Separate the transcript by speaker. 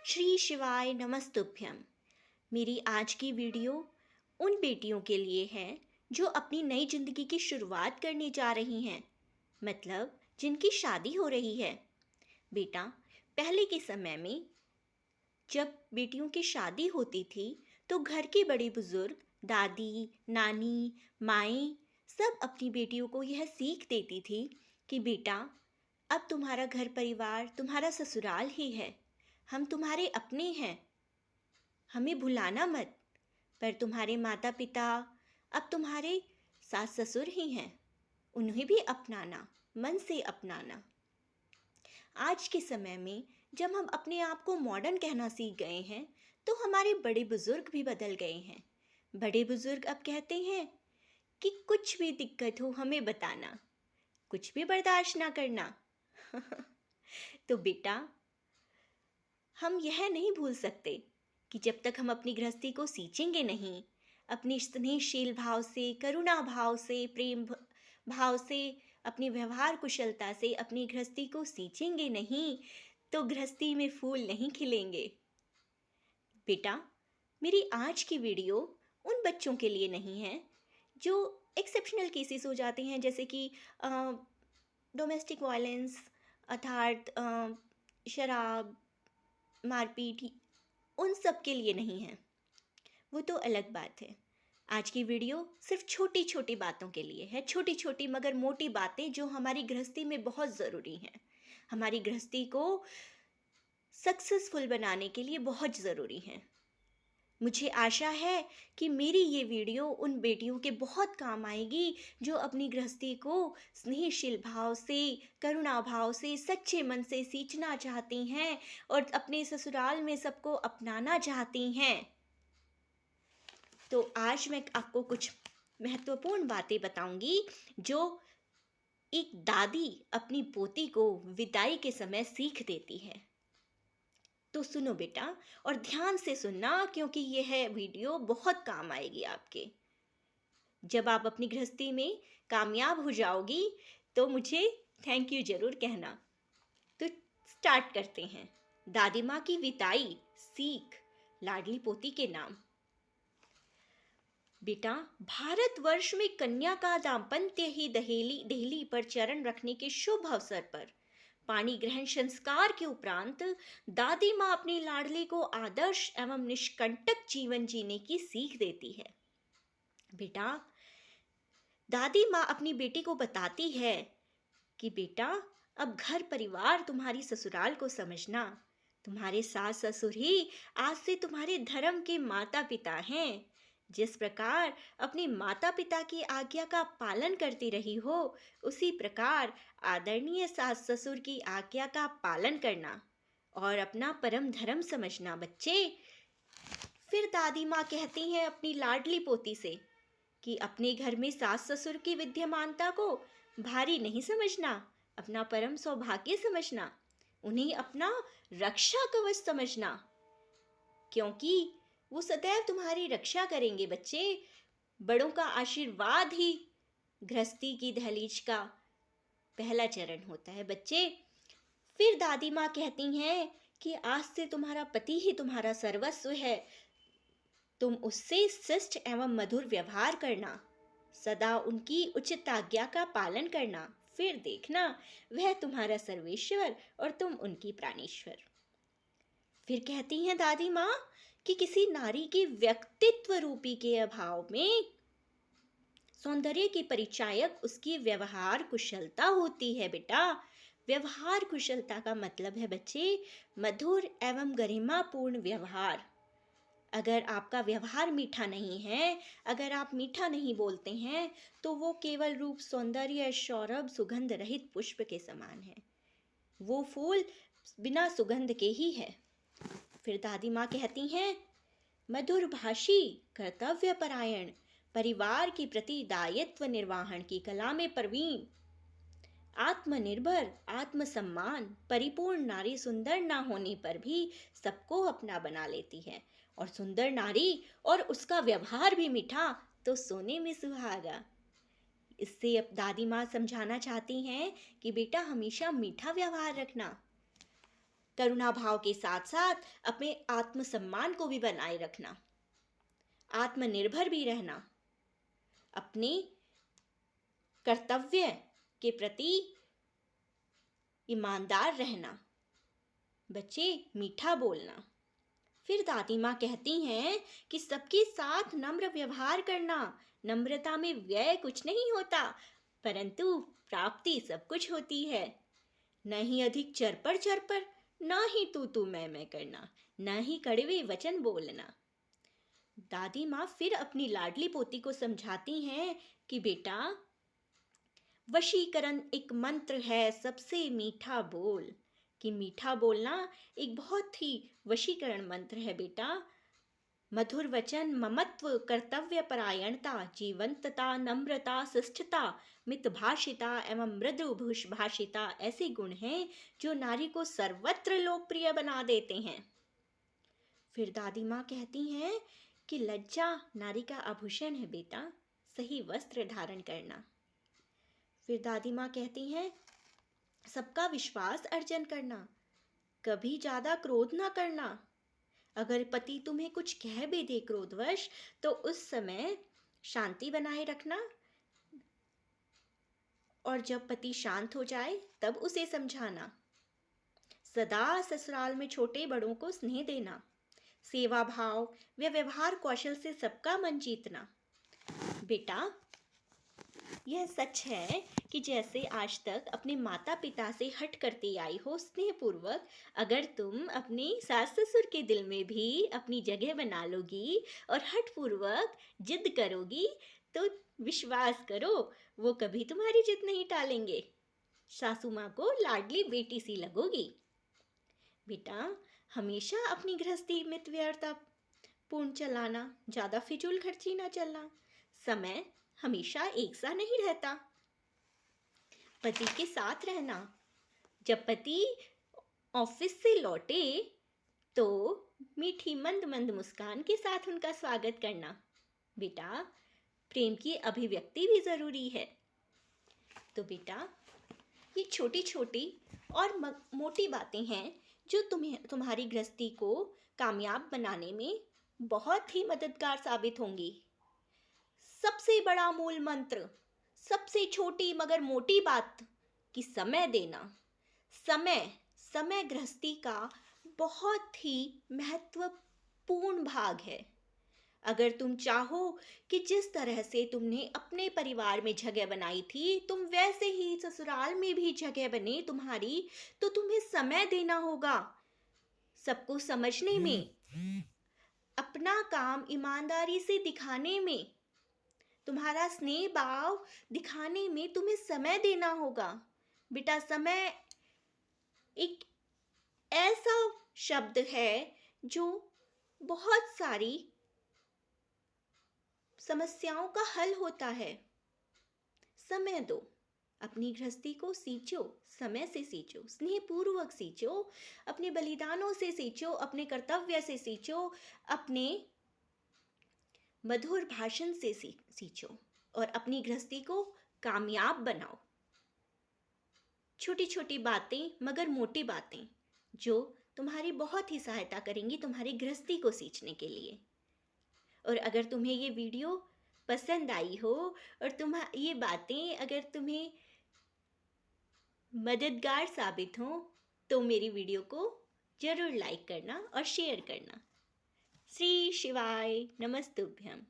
Speaker 1: श्री शिवाय नमस्तुभ्यम। मेरी आज की वीडियो उन बेटियों के लिए है जो अपनी नई जिंदगी की शुरुआत करने जा रही हैं, मतलब जिनकी शादी हो रही है। बेटा, पहले के समय में जब बेटियों की शादी होती थी तो घर के बड़े बुजुर्ग, दादी, नानी, माएँ सब अपनी बेटियों को यह सीख देती थी कि बेटा, अब तुम्हारा घर परिवार तुम्हारा ससुराल ही है। हम तुम्हारे अपने हैं, हमें भुलाना मत। पर तुम्हारे माता पिता अब तुम्हारे सास ससुर ही हैं, उन्हें भी अपनाना, मन से अपनाना। आज के समय में जब हम अपने आप को मॉडर्न कहना सीख गए हैं तो हमारे बड़े बुजुर्ग भी बदल गए हैं। बड़े बुजुर्ग अब कहते हैं कि कुछ भी दिक्कत हो हमें बताना, कुछ भी बर्दाश्त ना करना। तो बेटा, हम यह नहीं भूल सकते कि जब तक हम अपनी गृहस्थी को सींचेंगे नहीं, अपनी स्नेहशील भाव से, करुणा भाव से, भाव से, अपनी व्यवहार कुशलता से अपनी गृहस्थी को सींचेंगे नहीं, तो गृहस्थी में फूल नहीं खिलेंगे। बेटा, मेरी आज की वीडियो उन बच्चों के लिए नहीं है जो एक्सेप्शनल केसेस हो जाते हैं, जैसे कि डोमेस्टिक वायलेंस अर्थात शराब, मारपीट, उन सब के लिए नहीं है, वो तो अलग बात है। आज की वीडियो सिर्फ छोटी छोटी बातों के लिए है, छोटी छोटी मगर मोटी बातें जो हमारी गृहस्थी में बहुत ज़रूरी हैं, हमारी गृहस्थी को सक्सेसफुल बनाने के लिए बहुत ज़रूरी हैं। मुझे आशा है कि मेरी ये वीडियो उन बेटियों के बहुत काम आएगी जो अपनी गृहस्थी को स्नेहशील भाव से, करुणा भाव से, सच्चे मन से सींचना चाहती हैं और अपने ससुराल में सबको अपनाना चाहती हैं। तो आज मैं आपको कुछ महत्वपूर्ण बातें बताऊंगी जो एक दादी अपनी पोती को विदाई के समय सीख देती है। तो सुनो बेटा, और ध्यान से सुनना, क्योंकि यह वीडियो बहुत काम आएगी आपके। जब आप अपनी गृहस्थी में कामयाब हो जाओगी तो मुझे थैंक यू जरूर कहना। तो स्टार्ट करते हैं। दादी माँ की विदाई सीख लाडली पोती के नाम। बेटा, भारतवर्ष में कन्या का दाम्पत्य ही देहली पर चरण रखने के शुभ अवसर पर पाणी ग्रहण संस्कार के उपरांत दादी माँ अपनी लाडली को आदर्श एवं निष्कंटक जीवन जीने की सीख देती है। बेटा, दादी माँ अपनी बेटी को बताती है कि बेटा, अब घर परिवार तुम्हारी ससुराल को समझना, तुम्हारे सास ससुर ही आज से तुम्हारे धर्म के माता पिता हैं। जिस प्रकार अपने माता पिता की आज्ञा का पालन करती रही हो, उसी प्रकार आदरणीय सास ससुर की आज्ञा का पालन करना और अपना परम धर्म समझना बच्चे। फिर दादी माँ कहती हैं अपनी लाडली पोती से कि अपने घर में सास ससुर की विद्यमानता को भारी नहीं समझना, अपना परम सौभाग्य समझना, उन्हें अपना रक्षा कवच समझना, क्योंकि वो सदैव तुम्हारी रक्षा करेंगे बच्चे। बड़ों का आशीर्वाद ही गृहस्थी की दहलीज का पहला चरण होता है बच्चे। फिर दादी माँ कहती हैं कि आज से तुम्हारा पति ही तुम्हारा सर्वस्व है, तुम उससे शिष्ट एवं मधुर व्यवहार करना, सदा उनकी उचित आज्ञा का पालन करना, फिर देखना वह तुम्हारा सर्वेश्वर और तुम उनकी प्राणेश्वर। फिर कहती हैं दादी माँ कि किसी नारी के व्यक्तित्व रूपी के अभाव में सौंदर्य की परिचायक उसकी व्यवहार कुशलता होती है। बेटा, व्यवहार कुशलता का मतलब है बच्चे मधुर एवं गरिमापूर्ण व्यवहार। अगर आपका व्यवहार मीठा नहीं है, अगर आप मीठा नहीं बोलते हैं, तो वो केवल रूप सौंदर्य सौरभ सुगंध रहित पुष्प के समान है, वो फूल बिना सुगंध के ही है। फिर दादी माँ कहती हैं मधुर भाषी, कर्तव्य परायण, परिवार के प्रति दायित्व निर्वहन की कला में प्रवीण, आत्मनिर्भर, आत्मसम्मान, परिपूर्ण नारी सुंदर ना होने पर भी सबको अपना बना लेती है, और सुंदर नारी और उसका व्यवहार भी मीठा तो सोने में सुहागा। इससे अब दादी माँ समझाना चाहती हैं कि बेटा हमेशा मीठा व्यवहार रखना। करुणा भाव के साथ साथ अपने आत्मसम्मान को भी बनाए रखना, आत्मनिर्भर भी रहना, अपने कर्तव्य के प्रति ईमानदार रहना, बच्चे मीठा बोलना। फिर दादी माँ कहती हैं कि सबके साथ नम्र व्यवहार करना। नम्रता में व्यय कुछ नहीं होता, परंतु प्राप्ति सब कुछ होती है। न ही अधिक चरपर, न ही तू मैं करना, न ही कड़वे वचन बोलना। दादी माँ फिर अपनी लाडली पोती को समझाती हैं कि बेटा, वशीकरण एक मंत्र है, सबसे मीठा बोल। कि मीठा बोलना एक बहुत ही वशीकरण मंत्र है बेटा। मधुर वचन, ममत्व, कर्तव्य परायणता, जीवंतता, नम्रता, शिष्टता, मितभाषिता एवं मृदु भाषिता ऐसे गुण हैं जो नारी को सर्वत्र लोकप्रिय बना देते हैं। फिर दादी माँ कहती हैं कि लज्जा नारी का आभूषण है बेटा, सही वस्त्र धारण करना। फिर दादी माँ कहती हैं सबका विश्वास अर्जन करना, कभी ज्यादा क्रोध ना करना। अगर पति तुम्हें कुछ कह भी दे क्रोधवश, तो उस समय शांति बनाए रखना, और जब पति शांत हो जाए तब उसे समझाना। सदा ससुराल में छोटे बड़ों को स्नेह देना, सेवा भाव व व्यवहार कौशल से सबका मन जीतना। बेटा, यह सच है कि जैसे आज तक अपने माता पिता से हट करती आई हो स्नेहपूर्वक, अगर तुम अपने सास ससुर के दिल में भी अपनी जगह बना लोगी और हठपूर्वक जिद करोगी, तो विश्वास करो वो कभी तुम्हारी जिद नहीं टालेंगे। सासू माँ को लाडली बेटी सी लगोगी। बेटा, हमेशा अपनी गृहस्थी मितव्ययिता पूर्ण चलाना, ज़्यादा फिजूल खर्ची ना चलना। समय हमेशा एक सा नहीं रहता। पति के साथ रहना, जब पति ऑफिस से लौटे तो मीठी मंद मंद मुस्कान के साथ उनका स्वागत करना। बेटा, प्रेम की अभिव्यक्ति भी जरूरी है। तो बेटा, ये छोटी छोटी और मोटी बातें हैं जो तुम्हारी गृहस्थी को कामयाब बनाने में बहुत ही मददगार साबित होंगी। सबसे बड़ा मूल मंत्र, सबसे छोटी मगर मोटी बात कि समय देना। समय गृहस्थी का बहुत ही महत्वपूर्ण भाग है। अगर तुम चाहो कि जिस तरह से तुमने अपने परिवार में जगह बनाई थी, तुम वैसे ही ससुराल में भी जगह बने तुम्हारी, तो तुम्हें समय देना होगा सबको समझने में, अपना काम ईमानदारी से दिखाने में, तुम्हारा स्नेह भाव दिखाने में तुम्हें समय देना होगा। बेटा, समय एक ऐसा शब्द है जो बहुत सारी समस्याओं का हल होता है। समय दो, अपनी गृहस्थी को सींचो, समय से सींचो, स्नेहपूर्वक सींचो, अपने बलिदानों से सींचो, अपने कर्तव्य से सींचो, अपने मधुर भाषण से सींचो और अपनी गृहस्थी को कामयाब बनाओ। छोटी छोटी बातें मगर मोटी बातें जो तुम्हारी बहुत ही सहायता करेंगी तुम्हारी गृहस्थी को सींचने के लिए। और अगर तुम्हें ये वीडियो पसंद आई हो और ये बातें अगर तुम्हें मददगार साबित हो, तो मेरी वीडियो को जरूर लाइक करना और शेयर करना। श्री शिवाय नमस्तुभ्यम।